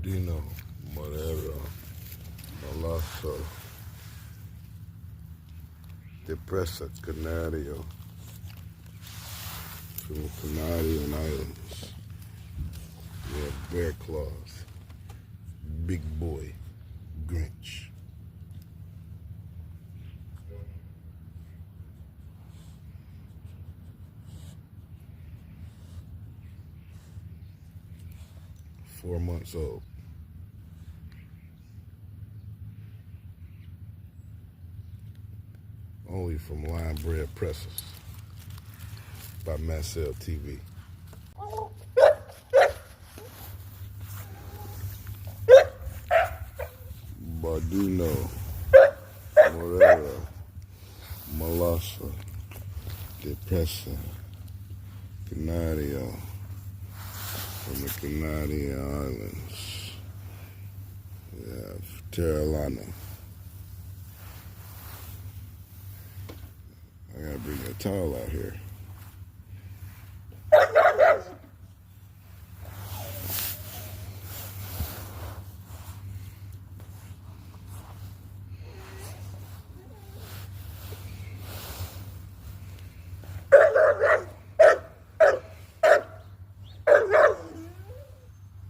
Dino, Morera, Malasso, de Presa, Canario, from the Canarian Islands. We have Bear Claws, Big Boy, Grinch. Four months old. Only from Line Bred Presses by Mastiff TV. Bardino, Morera, Malassa, de Presa, Canario, from the Canary Islands. We have Carolina. I gotta bring a towel out here.